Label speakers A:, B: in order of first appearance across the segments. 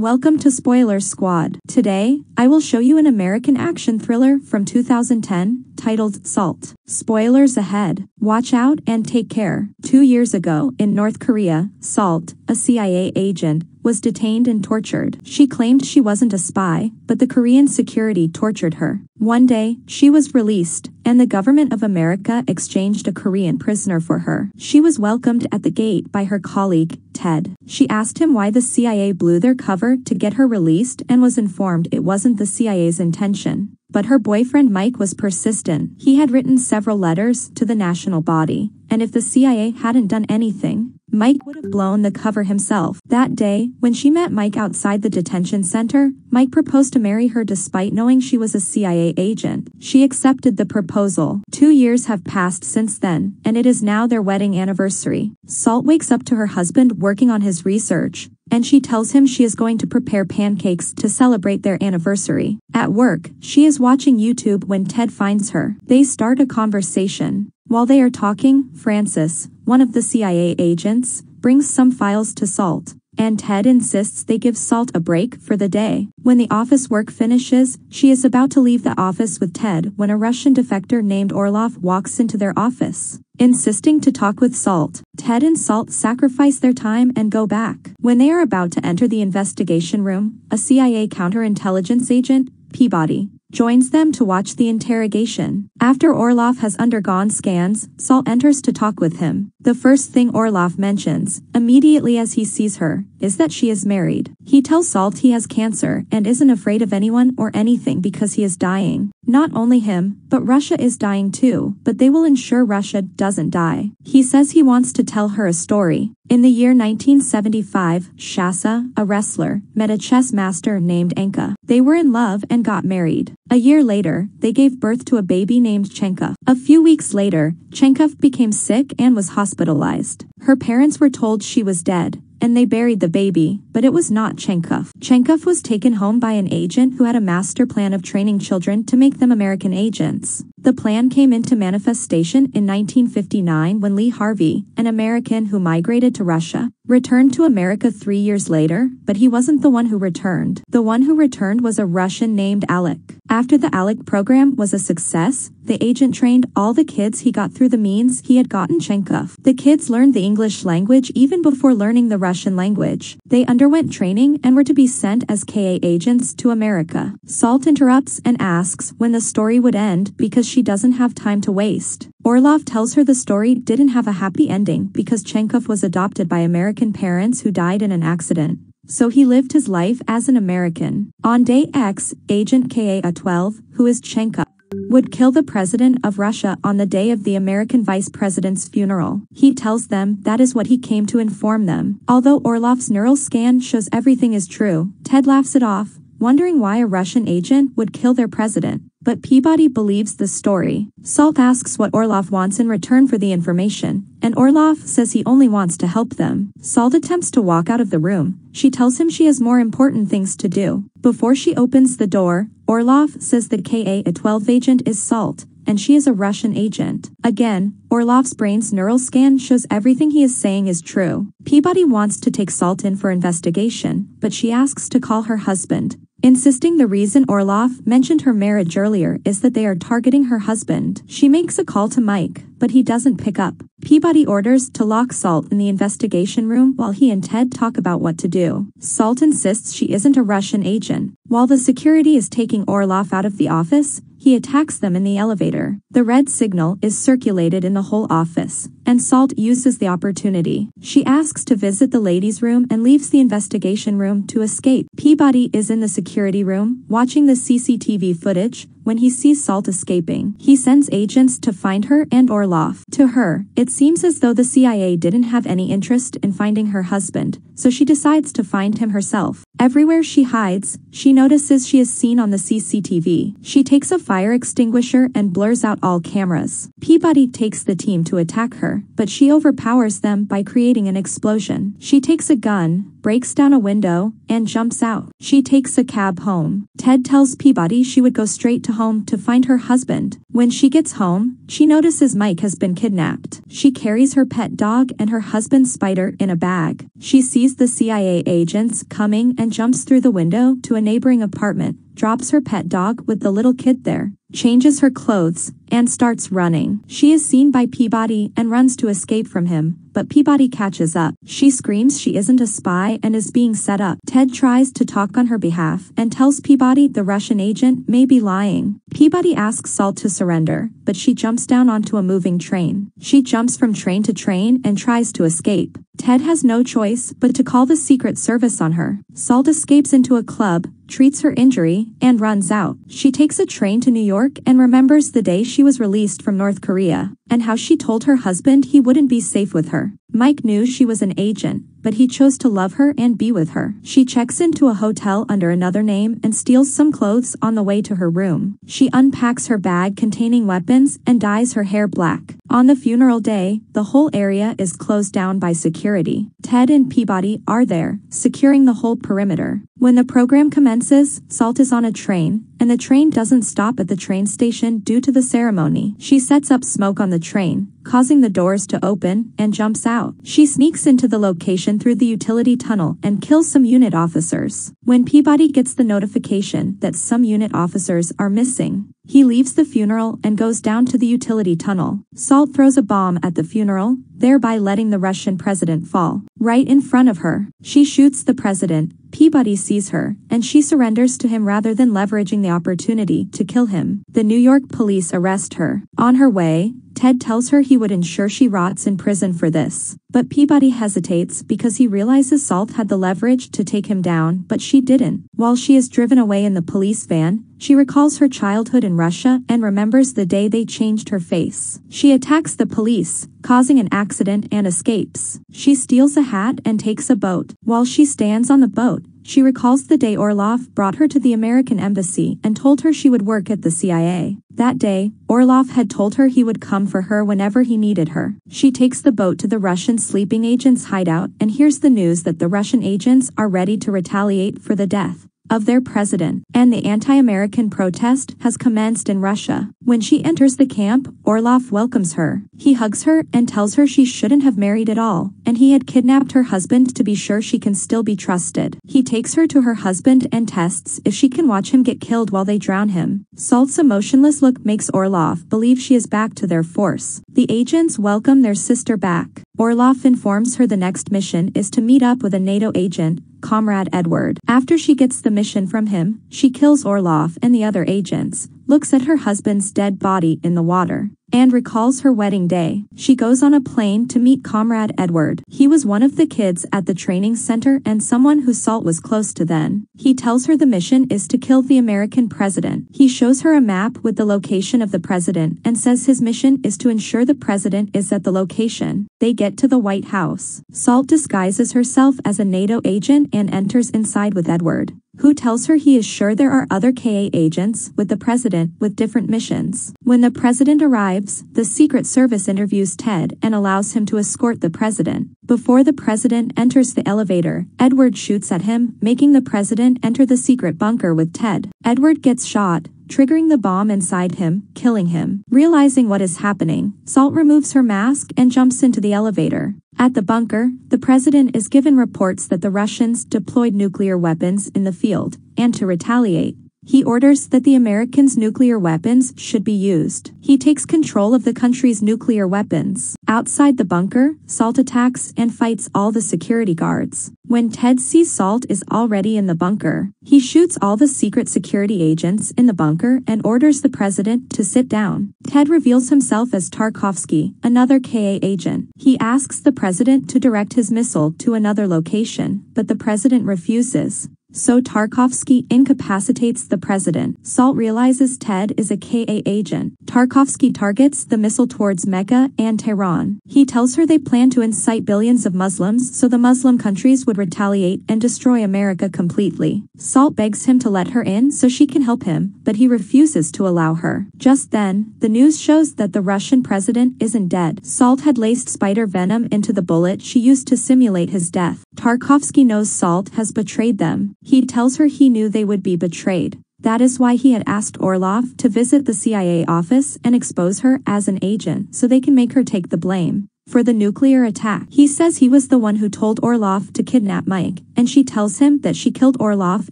A: Welcome to Spoilers Squad. Today, I will show you an American action thriller from 2010, titled Salt. Spoilers ahead. Watch out and take care. 2 years ago, in North Korea, Salt, a CIA agent, was detained and tortured. She claimed she wasn't a spy, but the Korean security tortured her. One day, she was released, and the government of America exchanged a Korean prisoner for her. She was welcomed at the gate by her colleague, Ted. She asked him why the CIA blew their cover to get her released and was informed it wasn't the CIA's intention. But her boyfriend Mike was persistent. He had written several letters to the national body, and if the CIA hadn't done anything, Mike would have blown the cover himself. That day, when she met Mike outside the detention center, Mike proposed to marry her despite knowing she was a CIA agent. She accepted the proposal. 2 years have passed since then, and it is now their wedding anniversary. Salt wakes up to her husband working on his research, and she tells him she is going to prepare pancakes to celebrate their anniversary. At work, she is watching YouTube when Ted finds her. They start a conversation. While they are talking, Francis, one of the CIA agents, brings some files to Salt, and Ted insists they give Salt a break for the day. When the office work finishes, she is about to leave the office with Ted when a Russian defector named Orlov walks into their office. Insisting to talk with Salt, Ted and Salt sacrifice their time and go back. When they are about to enter the investigation room, a CIA counterintelligence agent, Peabody, joins them to watch the interrogation. After Orlov has undergone scans, Salt enters to talk with him. The first thing Orlov mentions, immediately as he sees her, is that she is married. He tells Salt he has cancer and isn't afraid of anyone or anything because he is dying. Not only him, but Russia is dying too, but they will ensure Russia doesn't die. He says he wants to tell her a story. In the year 1975, Shasa, a wrestler, met a chess master named Anka. They were in love and got married. A year later, they gave birth to a baby named Chenkov. A few weeks later, Chenkov became sick and was hospitalized. Her parents were told she was dead, and they buried the baby, but it was not Chenkov. Chenkov was taken home by an agent who had a master plan of training children to make them American agents. The plan came into manifestation in 1959 when Lee Harvey, an American who migrated to Russia, returned to America 3 years later, but he wasn't the one who returned. The one who returned was a Russian named Alec. After the Alec program was a success, the agent trained all the kids he got through the means he had gotten Chenkov. The kids learned the English language even before learning the Russian language. They underwent training and were to be sent as KA agents to America. Salt interrupts and asks when the story would end because she doesn't have time to waste. Orlov tells her the story didn't have a happy ending because Chenkov was adopted by American parents who died in an accident. So he lived his life as an American. On day X, Agent KA-12, who is Chenkov, would kill the president of Russia on the day of the American vice president's funeral. He tells them that is what he came to inform them. Although Orlov's neural scan shows everything is true, Ted laughs it off, wondering why a Russian agent would kill their president. But Peabody believes the story. Salt asks what Orlov wants in return for the information, and Orlov says he only wants to help them. Salt attempts to walk out of the room. She tells him she has more important things to do. Before she opens the door, Orlov says the KA-12 agent is Salt, and she is a Russian agent. Again, Orlov's brain's neural scan shows everything he is saying is true. Peabody wants to take Salt in for investigation, but she asks to call her husband, insisting the reason Orlov mentioned her marriage earlier is that they are targeting her husband. She makes a call to Mike, but he doesn't pick up. Peabody orders to lock Salt in the investigation room while he and Ted talk about what to do. Salt insists she isn't a Russian agent. While the security is taking Orlov out of the office, he attacks them in the elevator. The red signal is circulated in the whole office, and Salt uses the opportunity. She asks to visit the ladies' room and leaves the investigation room to escape. Peabody is in the security room, watching the CCTV footage, when he sees Salt escaping. He sends agents to find her and Orlov. To her, it seems as though the CIA didn't have any interest in finding her husband, so she decides to find him herself. Everywhere she hides, she notices she is seen on the CCTV. She takes a fire extinguisher and blurs out all cameras. Peabody takes the team to attack her, but she overpowers them by creating an explosion. She takes a gun, breaks down a window, and jumps out. She takes a cab home. Ted tells Peabody she would go straight to home to find her husband. When she gets home, she notices Mike has been kidnapped. She carries her pet dog and her husband's spider in a bag. She sees the CIA agents coming and jumps through the window to a neighboring apartment, drops her pet dog with the little kid there, changes her clothes, and starts running. She is seen by Peabody and runs to escape from him, but Peabody catches up. She screams she isn't a spy and is being set up. Ted tries to talk on her behalf and tells Peabody the Russian agent may be lying. Peabody asks Salt to surrender, but she jumps down onto a moving train. She jumps from train to train and tries to escape. Ted has no choice but to call the Secret Service on her. Salt escapes into a club, treats her injury, and runs out. She takes a train to New York and remembers the day she was released from North Korea, and how she told her husband he wouldn't be safe with her. Mike knew she was an agent, but he chose to love her and be with her. She checks into a hotel under another name and steals some clothes on the way to her room. She unpacks her bag containing weapons and dyes her hair black. On the funeral day, the whole area is closed down by security. Ted and Peabody are there, securing the whole perimeter. When the program commences, Salt is on a train, and the train doesn't stop at the train station due to the ceremony. She sets up smoke on the train, causing the doors to open, and jumps out. She sneaks into the location through the utility tunnel and kills some unit officers. When Peabody gets the notification that some unit officers are missing, he leaves the funeral and goes down to the utility tunnel. Salt throws a bomb at the funeral, thereby letting the Russian president fall. Right in front of her, she shoots the president. Peabody sees her, and she surrenders to him rather than leveraging the opportunity to kill him. The New York police arrest her. On her way, Ted tells her he would ensure she rots in prison for this. But Peabody hesitates because he realizes Salt had the leverage to take him down, but she didn't. While she is driven away in the police van, she recalls her childhood in Russia and remembers the day they changed her face. She attacks the police, causing an accident, and escapes. She steals a hat and takes a boat. While she stands on the boat, she recalls the day Orlov brought her to the American embassy and told her she would work at the CIA. That day, Orlov had told her he would come for her whenever he needed her. She takes the boat to the Russian sleeping agents' hideout and hears the news that the Russian agents are ready to retaliate for the death of their president, and the anti-American protest has commenced in Russia. When she enters the camp, Orlov welcomes her. He hugs her and tells her she shouldn't have married at all, and he had kidnapped her husband to be sure she can still be trusted. He takes her to her husband and tests if she can watch him get killed while they drown him. Salt's emotionless look makes Orlov believe she is back to their force. The agents welcome their sister back. Orlov informs her the next mission is to meet up with a NATO agent, Comrade Edward. After she gets the mission from him, she kills Orlov and the other agents, looks at her husband's dead body in the water, and recalls her wedding day. She goes on a plane to meet Comrade Edward. He was one of the kids at the training center and someone who Salt was close to then. He tells her the mission is to kill the American president. He shows her a map with the location of the president and says his mission is to ensure the president is at the location. They get to the White House. Salt disguises herself as a NATO agent and enters inside with Edward, who tells her he is sure there are other KA agents with the president with different missions. When the president arrives, the Secret Service interviews Ted and allows him to escort the president. Before the president enters the elevator, Edward shoots at him, making the president enter the secret bunker with Ted. Edward gets shot, triggering the bomb inside him, killing him. Realizing what is happening, Salt removes her mask and jumps into the elevator. At the bunker, the president is given reports that the Russians deployed nuclear weapons in the field, and to retaliate, he orders that the Americans' nuclear weapons should be used. He takes control of the country's nuclear weapons. Outside the bunker, Salt attacks and fights all the security guards. When Ted sees Salt is already in the bunker, he shoots all the secret security agents in the bunker and orders the president to sit down. Ted reveals himself as Tarkovsky, another KA agent. He asks the president to direct his missile to another location, but the president refuses. so Tarkovsky incapacitates the president. Salt realizes Ted is a KA agent. Tarkovsky targets the missile towards Mecca and Tehran. He tells her they plan to incite billions of Muslims so the Muslim countries would retaliate and destroy America completely. Salt begs him to let her in so she can help him, but he refuses to allow her. Just then, the news shows that the Russian president isn't dead. Salt had laced spider venom into the bullet she used to simulate his death. Tarkovsky knows Salt has betrayed them. He tells her he knew they would be betrayed. That is why he had asked Orlov to visit the CIA office and expose her as an agent so they can make her take the blame for the nuclear attack. He says he was the one who told Orlov to kidnap Mike, and she tells him that she killed Orlov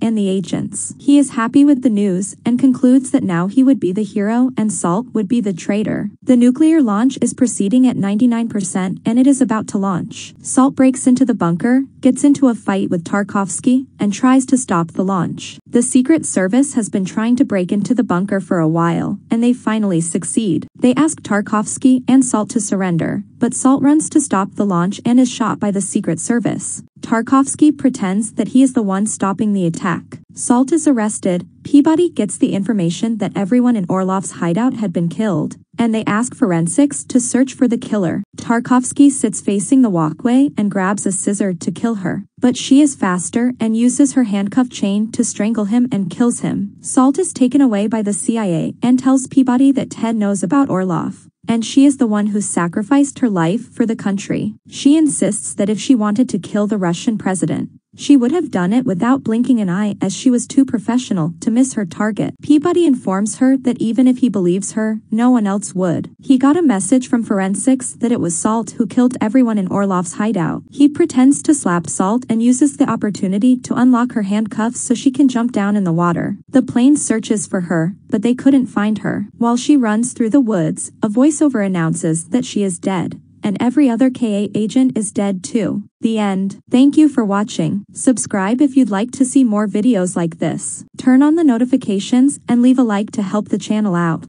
A: and the agents. He is happy with the news and concludes that now he would be the hero and Salt would be the traitor. The nuclear launch is proceeding at 99% and it is about to launch. Salt breaks into the bunker, gets into a fight with Tarkovsky, and tries to stop the launch. The Secret Service has been trying to break into the bunker for a while, and they finally succeed. They ask Tarkovsky and Salt to surrender, but Salt runs to stop the launch and is shot by the Secret Service. Tarkovsky pretends that he is the one stopping the attack. Salt is arrested. Peabody gets the information that everyone in Orlov's hideout had been killed, and they ask forensics to search for the killer. Tarkovsky sits facing the walkway and grabs a scissor to kill her, but she is faster and uses her handcuff chain to strangle him and kills him. Salt is taken away by the CIA and tells Peabody that Ted knows about Orlov, and she is the one who sacrificed her life for the country. She insists that if she wanted to kill the Russian president, she would have done it without blinking an eye as she was too professional to miss her target. Peabody informs her that even if he believes her, no one else would. He got a message from forensics that it was Salt who killed everyone in Orlov's hideout. He pretends to slap Salt and uses the opportunity to unlock her handcuffs so she can jump down in the water. The plane searches for her, but they couldn't find her. While she runs through the woods, a voiceover announces that she is dead, and every other KA agent is dead too. The end. Thank you for watching. Subscribe if you'd like to see more videos like this. Turn on the notifications and leave a like to help the channel out.